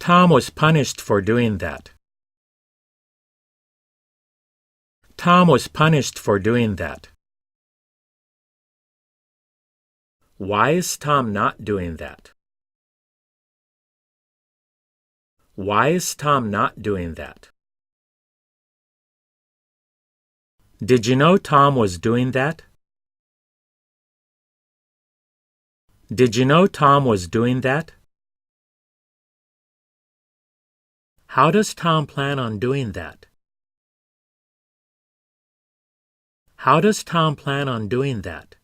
Tom was punished for doing that. Tom was punished for doing that. Why is Tom not doing that? Why is Tom not doing that? Did you know Tom was doing that? Did you know Tom was doing that? How does Tom plan on doing that? How does Tom plan on doing that?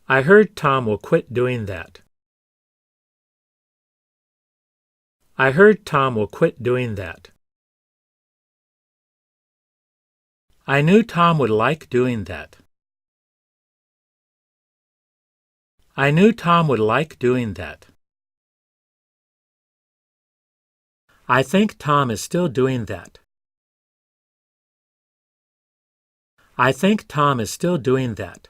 I heard Tom will quit doing that. I heard Tom will quit doing that. I knew Tom would like doing that. I knew Tom would like doing that. I think Tom is still doing that. I think Tom is still doing that.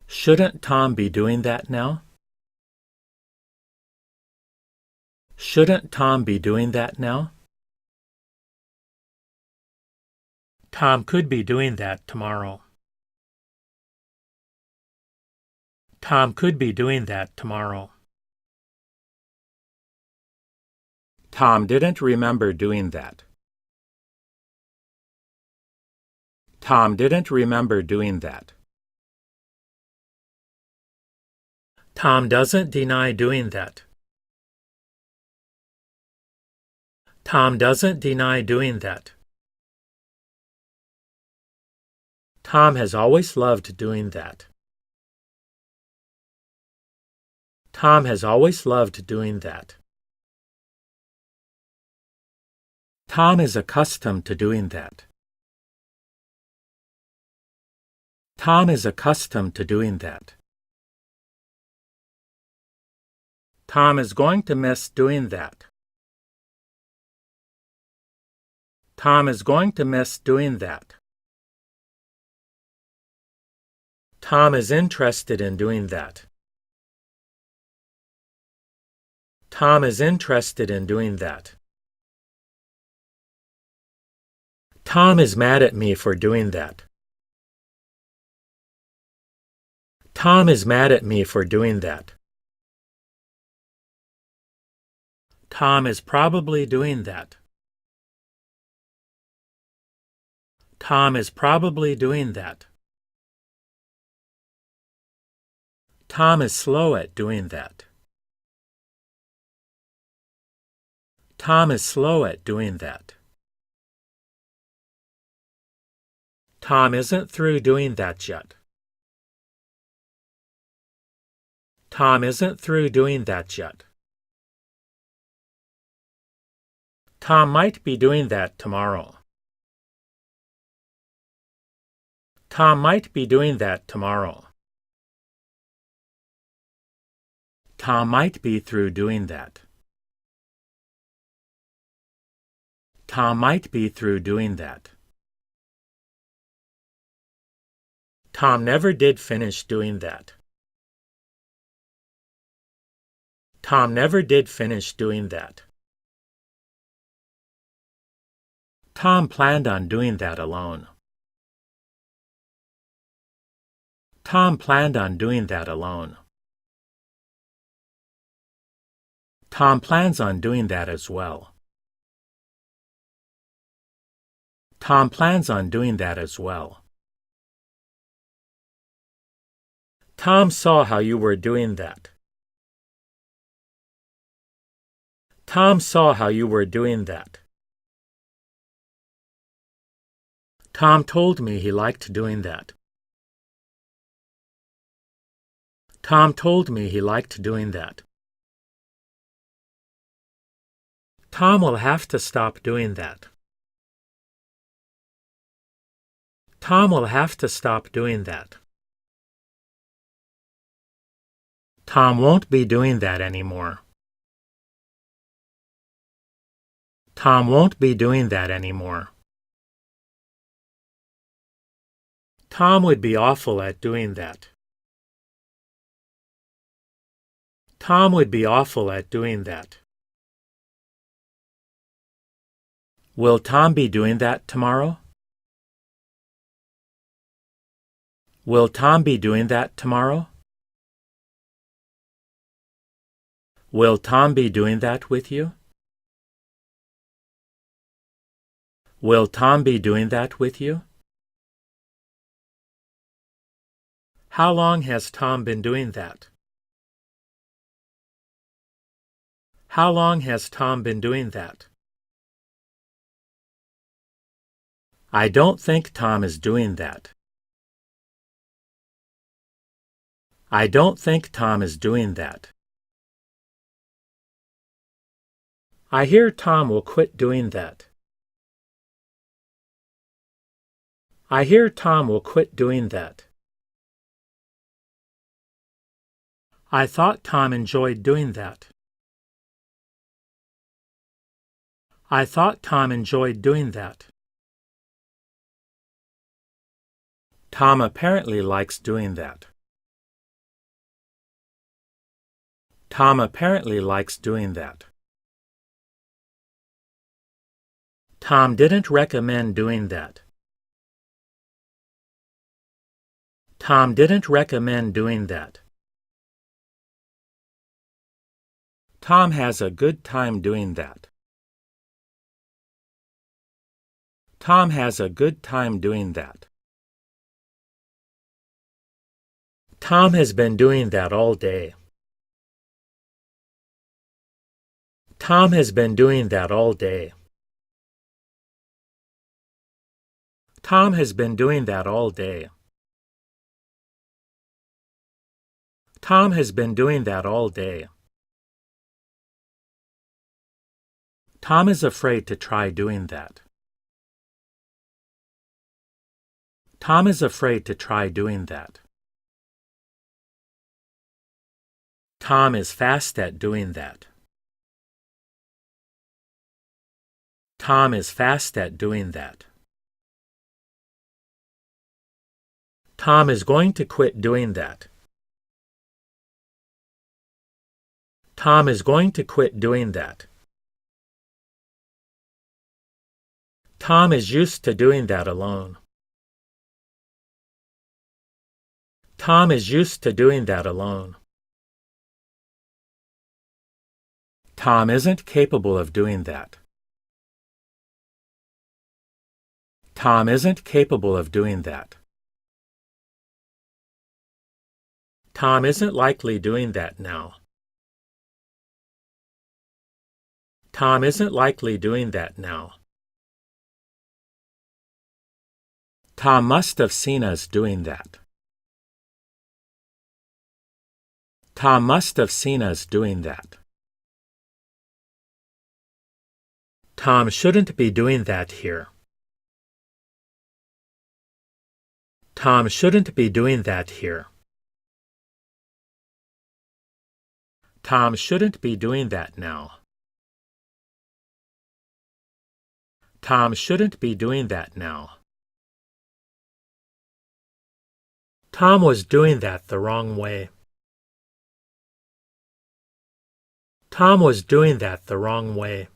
Shouldn't Tom be doing that now? Shouldn't Tom be doing that now? Tom could be doing that tomorrow. Tom could be doing that tomorrow. Tom didn't remember doing that. Tom didn't remember doing that. Tom doesn't deny doing that. Tom doesn't deny doing that. Tom has always loved doing that. Tom has always loved doing that. Tom is accustomed to doing that. Tom is accustomed to doing that. Tom is going to miss doing that. Tom is going to miss doing that. Tom is interested in doing that. Tom is interested in doing that. Tom is mad at me for doing that. Tom is mad at me for doing that. Tom is probably doing that. Tom is probably doing that. Tom is slow at doing that. Tom is slow at doing that. Tom isn't through doing that yet. Tom isn't through doing that yet. Tom might be doing that tomorrow. Tom might be doing that tomorrow. Tom might be through doing that. Tom might be through doing that. Tom never did finish doing that. Tom never did finish doing that. Tom planned on doing that alone. Tom planned on doing that alone. Tom plans on doing that as well. Tom plans on doing that as well. Tom saw how you were doing that. Tom saw how you were doing that. Tom told me he liked doing that. Tom told me he liked doing that. Tom will have to stop doing that. Tom will have to stop doing that. Tom won't be doing that anymore. Tom won't be doing that anymore. Tom would be awful at doing that. Tom would be awful at doing that. Will Tom be doing that tomorrow? Will Tom be doing that tomorrow? Will Tom be doing that with you? Will Tom be doing that with you? How long has Tom been doing that? How long has Tom been doing that? I don't think Tom is doing that. I don't think Tom is doing that. I hear Tom will quit doing that. I hear Tom will quit doing that. I thought Tom enjoyed doing that. I thought Tom enjoyed doing that. Tom apparently likes doing that. Tom apparently likes doing that. Tom didn't recommend doing that. Tom didn't recommend doing that. Tom has a good time doing that. Tom has a good time doing that. Tom has been doing that all day. Tom has been doing that all day. Tom has been doing that all day. Tom has been doing that all day. Tom is afraid to try doing that. Tom is afraid to try doing that. Tom is fast at doing that. Tom is fast at doing that. Tom is going to quit doing that. Tom is going to quit doing that. Tom is used to doing that alone. Tom is used to doing that alone. Tom isn't capable of doing that. Tom isn't capable of doing that. Tom isn't likely doing that now. Tom isn't likely doing that now. Tom must have seen us doing that. Tom must have seen us doing that. Tom shouldn't be doing that here. Tom shouldn't be doing that here. Tom shouldn't be doing that now. Tom shouldn't be doing that now. Tom was doing that the wrong way. Tom was doing that the wrong way.